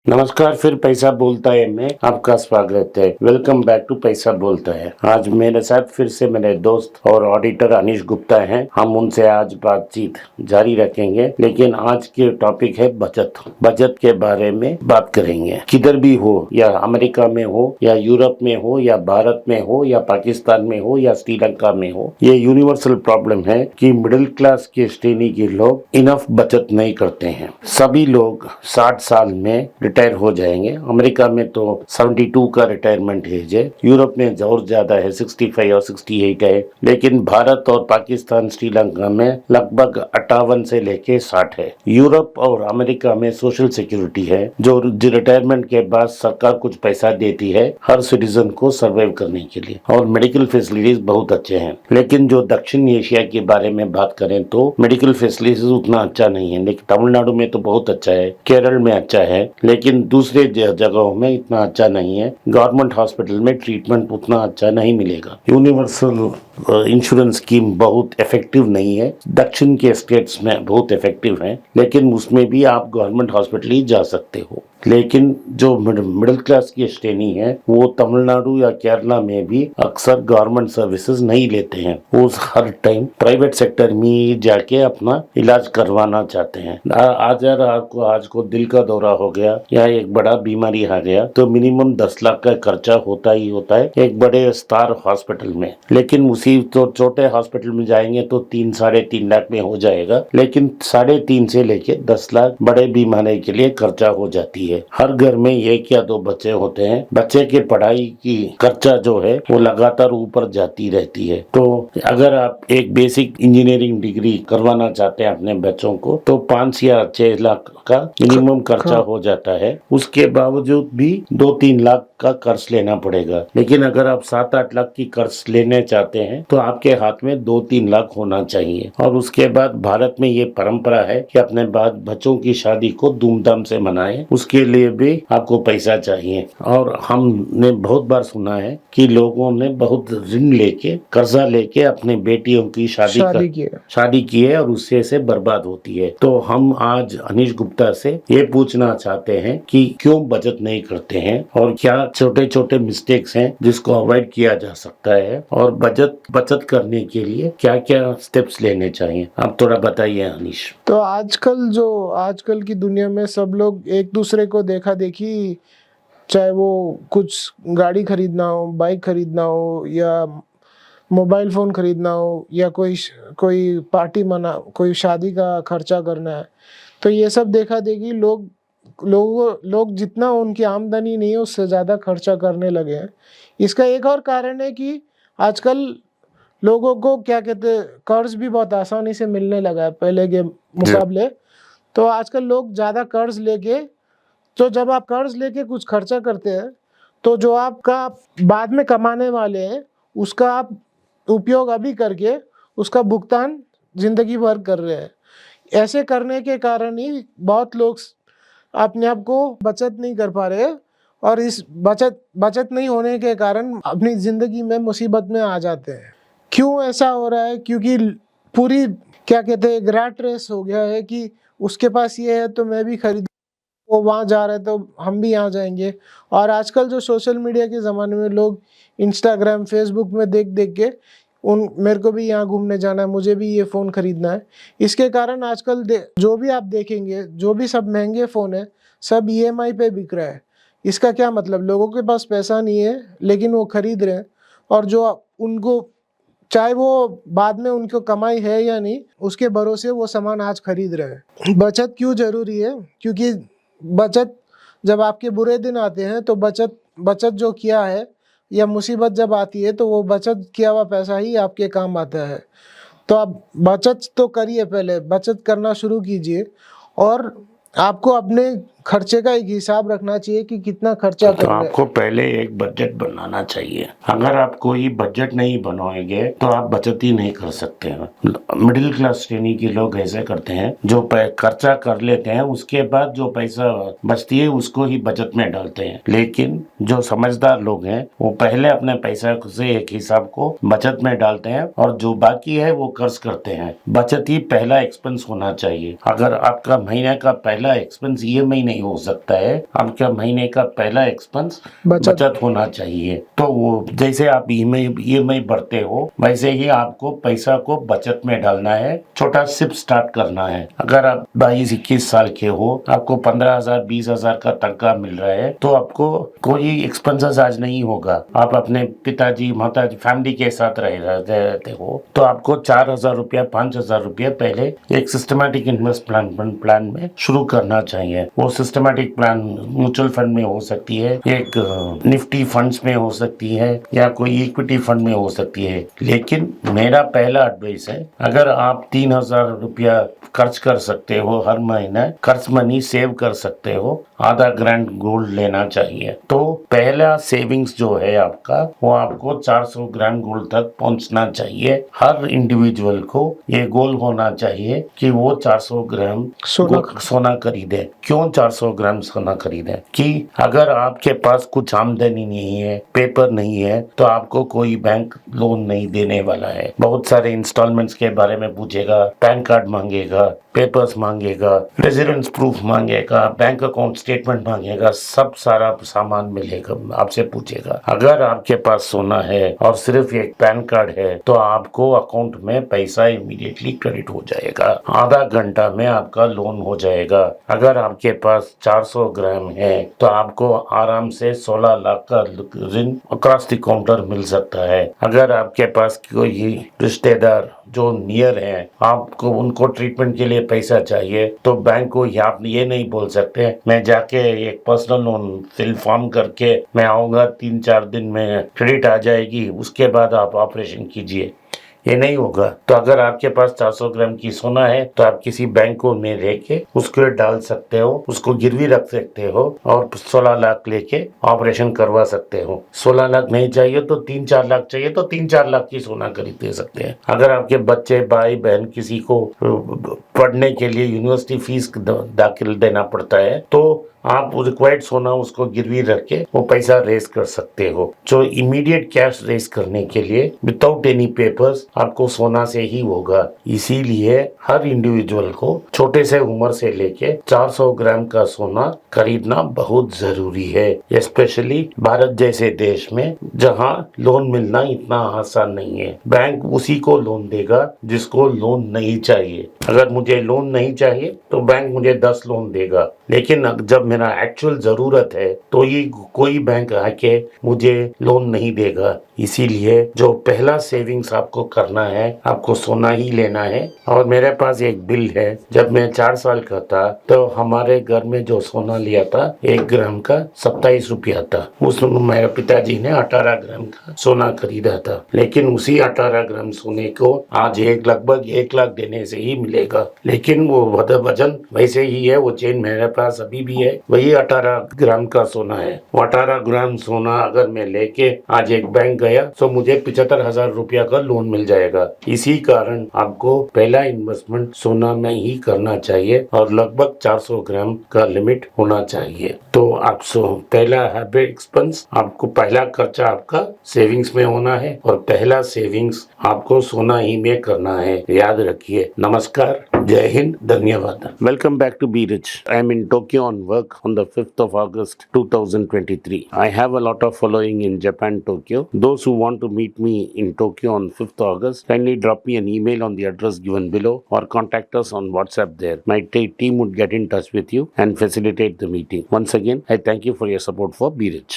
नमस्कार, फिर पैसा बोलता है में आपका स्वागत है। वेलकम बैक टू पैसा बोलता है। आज मेरे साथ फिर से मेरे दोस्त और ऑडिटर अनीश गुप्ता हैं। हम उनसे आज बातचीत जारी रखेंगे, लेकिन आज के टॉपिक है बचत के बारे में बात करेंगे। किधर भी हो, या अमेरिका में हो, या यूरोप में हो, या भारत में हो, या पाकिस्तान में हो, या श्रीलंका में हो, ये यूनिवर्सल प्रॉब्लम है कि मिडिल क्लास के श्रेणी के लोग इनफ बचत नहीं करते हैं। सभी लोग 60 साल में रिटायर हो जाएंगे। अमेरिका में तो 72 का रिटायरमेंट एज है, यूरोप में और ज्यादा है, 65 और 68 है, लेकिन भारत और पाकिस्तान श्रीलंका में लगभग 58 से लेके 60 है। यूरोप और अमेरिका में सोशल सिक्योरिटी है, जो रिटायरमेंट के बाद सरकार कुछ पैसा देती है हर सिटीजन को सर्वाइव करने के लिए, और मेडिकल फैसिलिटीज बहुत अच्छे हैं। लेकिन जो दक्षिण एशिया के बारे में बात करें तो मेडिकल फैसिलिटीज उतना अच्छा नहीं है, लेकिन तमिलनाडु में तो बहुत अच्छा है, केरल में अच्छा है, लेकिन दूसरे जगहों में इतना अच्छा नहीं है। गवर्नमेंट हॉस्पिटल में ट्रीटमेंट उतना अच्छा नहीं मिलेगा। यूनिवर्सल इंश्योरेंस स्कीम बहुत इफेक्टिव नहीं है। दक्षिण के स्टेट्स में बहुत इफेक्टिव है, लेकिन उसमें भी आप गवर्नमेंट हॉस्पिटल ही जा सकते हो। लेकिन जो मिडिल क्लास की श्रेणी है, वो तमिलनाडु या केरला में भी अक्सर गवर्नमेंट सर्विसेज नहीं लेते हैं। वो हर टाइम प्राइवेट सेक्टर में जाके अपना इलाज करवाना चाहते हैं। आज को दिल का दौरा हो गया या एक बड़ा बीमारी आ गया तो मिनिमम 10 लाख का खर्चा होता ही होता है एक बड़े स्टार हॉस्पिटल में। लेकिन उसी तो छोटे हॉस्पिटल में जाएंगे तो 3-3.5 लाख में हो जाएगा, लेकिन 3.5 से लेके 10 लाख बड़े बीमारी के लिए खर्चा हो जाती है। हर घर में एक या 2 बच्चे होते हैं। बच्चे के पढ़ाई की खर्चा जो है वो लगातार ऊपर जाती रहती है। तो अगर आप एक बेसिक इंजीनियरिंग डिग्री करवाना चाहते हैं अपने बच्चों को, तो 5 या 6 लाख का मिनिमम खर्चा हो जाता है। उसके बावजूद भी 2-3 लाख का कर्ज लेना पड़ेगा। लेकिन अगर आप 7-8 लाख की कर्ज लेने चाहते हैं तो आपके हाथ में 2-3 लाख होना चाहिए। और उसके बाद भारत में ये परंपरा है कि अपने बाद बच्चों की शादी को धूमधाम से मनाएं, उसके लिए भी आपको पैसा चाहिए। और हमने बहुत बार सुना है कि लोगों ने बहुत ऋण लेके, कर्जा लेके अपने बेटियों की शादी की है और उससे से बर्बाद होती है। तो हम आज अनीश गुप्ता से ये पूछना चाहते हैं कि क्यों बचत नहीं करते हैं और क्या छोटे छोटे मिस्टेक्स हैं जिसको अवॉइड किया जा सकता है, और बचत करने के लिए क्या क्या स्टेप्स लेने चाहिए। आप थोड़ा बताइए अनीश। तो आजकल की दुनिया में सब लोग एक दूसरे को देखा देखी, चाहे वो कुछ गाड़ी खरीदना हो, बाइक खरीदना हो, या मोबाइल फोन खरीदना हो, या कोई पार्टी कोई शादी का खर्चा करना है, तो ये सब देखा देखी लोग जितना उनकी आमदनी नहीं है उससे ज़्यादा खर्चा करने लगे हैं। इसका एक और कारण है कि आजकल लोगों को क्या कहते हैं, कर्ज भी बहुत आसानी से मिलने लगा है पहले के मुकाबले। तो आजकल लोग ज़्यादा कर्ज लेके, तो जब आप कर्ज लेके कुछ खर्चा करते हैं तो जो आपका बाद में कमाने वाले हैं उसका आप उपयोग अभी करके उसका भुगतान जिंदगी भर कर रहे हैं। ऐसे करने के कारण ही बहुत लोग अपने आप को बचत नहीं कर पा रहे, और इस बचत नहीं होने के कारण अपनी जिंदगी में मुसीबत में आ जाते हैं। क्यों ऐसा हो रहा है? क्योंकि पूरी क्या कहते हैं, रैट रेस हो गया है कि उसके पास ये है तो मैं भी खरीद, वो वहाँ जा रहे हैं तो हम भी यहाँ जाएंगे। और आजकल जो सोशल मीडिया के ज़माने में लोग इंस्टाग्राम फेसबुक में देख देख के मेरे को भी यहाँ घूमने जाना है, मुझे भी ये फ़ोन खरीदना है। इसके कारण आजकल जो भी आप देखेंगे, जो भी सब महंगे फ़ोन है सब EMI पे बिक रहा है। इसका क्या मतलब, लोगों के पास पैसा नहीं है लेकिन वो खरीद रहे हैं, और जो उनको चाहे वो बाद में उनको कमाई है या नहीं, उसके भरोसे वो सामान आज खरीद रहे हैं। बचत क्यों जरूरी है? क्योंकि बचत, जब आपके बुरे दिन आते हैं तो बचत जो किया है, या मुसीबत जब आती है तो वो बचत किया हुआ पैसा ही आपके काम आता है। तो आप बचत तो करिए, पहले बचत करना शुरू कीजिए, और आपको अपने खर्चे का एक हिसाब रखना चाहिए कि कितना खर्चा तो आपको पहले एक बजट बनाना चाहिए। अगर आप कोई बजट नहीं बनाएंगे तो आप बचत ही नहीं कर सकते हैं। मिडिल क्लास श्रेणी के लोग ऐसे करते हैं, जो खर्चा कर लेते हैं, उसके बाद जो पैसा बचती है उसको ही बचत में डालते हैं। लेकिन जो समझदार लोग हैं वो पहले अपने पैसा से एक हिसाब को बचत में डालते हैं, और जो बाकी है वो खर्च करते हैं। बचत ही पहला एक्सपेंस होना चाहिए। अगर आपका महीने का पहला एक्सपेंस EMI नहीं नहीं हो सकता है। आपका महीने का पहला एक्सपेंस बचत। बचत होना चाहिए। तो वो जैसे आप ईएमआई भरते हो वैसे ही आपको पैसा को बचत में डालना है, छोटा सिप स्टार्ट करना है। अगर आप 22-21 साल के हो, आपको 15,000 20,000 का तनख्वाह मिल रहा है तो आपको कोई एक्सपेंसेस आज नहीं होगा। आप अपने पिताजी माताजी फैमिली के साथ रहते हो तो आपको 4,000 रुपया 5,000 रुपया पहले एक सिस्टमैटिक इन्वेस्टमेंट प्लान में शुरू करना चाहिए। वो सिस्टमैटिक प्लान म्यूचुअल फंड में हो सकती है, एक निफ्टी फंड्स में हो सकती है या कोई इक्विटी फंड में हो सकती है। लेकिन मेरा पहला एडवाइस है, अगर आप 3,000 रुपया खर्च कर सकते हो हर महीने, खर्च मनी सेव कर सकते हो, आधा ग्रांड गोल्ड लेना चाहिए। तो पहला सेविंग्स जो है आपका वो आपको 400 ग्राम गोल्ड तक पहुंचना चाहिए। हर इंडिविजुअल को ये गोल होना चाहिए कि वो 400 ग्राम सोना खरीदे। क्यों 400 ग्राम सोना खरीदे? कि अगर आपके पास कुछ आमदनी नहीं है, पेपर नहीं है, तो आपको कोई बैंक लोन नहीं देने वाला है। बहुत सारे इंस्टॉलमेंट्स के बारे में पूछेगा, पैन कार्ड मांगेगा, पेपर्स मांगेगा, रेजिडेंस प्रूफ मांगेगा, बैंक अकाउंट स्टेटमेंट मांगेगा, सब सारा सामान मिलेगा, आपसे पूछेगा। अगर आपके पास सोना है और सिर्फ एक पैन कार्ड है तो आपको अकाउंट में पैसा इमीडिएटली क्रेडिट हो जाएगा, आधा घंटा में आपका लोन हो जाएगा। अगर आपके पास 400 ग्राम है तो आपको आराम से 16 लाख का ऋण अक्रॉस द काउंटर मिल सकता है। अगर आपके पास कोई रिश्तेदार जो नियर है, आपको उनको ट्रीटमेंट के लिए पैसा चाहिए तो बैंक को आप ये नहीं बोल सकते मैं जाके एक पर्सनल लोन फिल फॉर्म करके मैं आऊंगा 3-4 दिन में क्रेडिट आ जाएगी, उसके बाद आप ऑपरेशन कीजिए। ये नहीं होगा। तो अगर आपके पास 400 ग्राम की सोना है तो आप किसी बैंक को में लेके उसको डाल सकते हो, उसको गिरवी रख सकते हो और 16 लाख लेके ऑपरेशन करवा सकते हो। 16 लाख नहीं चाहिए तो 3-4 लाख चाहिए तो 3-4 लाख की सोना खरीद दे सकते हैं। अगर आपके बच्चे भाई बहन किसी को पढ़ने के लिए यूनिवर्सिटी फीस दाखिल देना पड़ता है तो आप रिक्वायर्ड सोना उसको गिरवी रख के वो पैसा रेस कर सकते हो। जो इमीडिएट कैश रेस करने के लिए विदाउट एनी पेपर्स आपको सोना से ही होगा। इसीलिए हर इंडिविजुअल को छोटे से उम्र से लेके 400 ग्राम का सोना खरीदना बहुत जरूरी है, स्पेशली भारत जैसे देश में जहां लोन मिलना इतना आसान नहीं है। बैंक उसी को लोन देगा जिसको लोन नहीं चाहिए। अगर मुझे लोन नहीं चाहिए तो बैंक मुझे 10 लोन देगा, लेकिन जब मेरा एक्चुअल जरूरत है तो ये कोई बैंक आके मुझे लोन नहीं देगा। इसीलिए जो पहला सेविंग्स आपको करना है, आपको सोना ही लेना है। और मेरे पास एक बिल है, जब मैं 4 साल का था तो हमारे घर में जो सोना लिया था 1 ग्राम का 27 रुपया था। उसमें मेरे पिताजी ने 18 ग्राम का सोना खरीदा था, लेकिन उसी 18 ग्राम सोने को आज लगभग 1 लाख देने से ही मिलेगा। लेकिन वो वजन वैसे ही है, वो चेन मेरे पास अभी भी है, वही 18 ग्राम का सोना है। वो 18 ग्राम सोना अगर मैं लेके आज एक बैंक गया तो मुझे 75,000 रुपया का लोन मिल जाएगा। इसी कारण आपको पहला इन्वेस्टमेंट सोना में ही करना चाहिए और लगभग 400 ग्राम का लिमिट होना चाहिए। तो आप पहला हैबिट एक्सपेंस, आपको पहला खर्चा आपका सेविंग्स में होना है और पहला सेविंग्स आपको सोना ही में करना है, याद रखिए। नमस्कार, जय हिंद, धन्यवाद। Welcome back to Be Rich. I am in Tokyo on work on the 5th of August 2023. I have a lot of following in Japan, Tokyo. Those who want to meet me in Tokyo on 5th August, kindly drop me an email on the address given below or contact us on WhatsApp there. My team would get in touch with you and facilitate the meeting. Once again, I thank you for your support for Be Rich.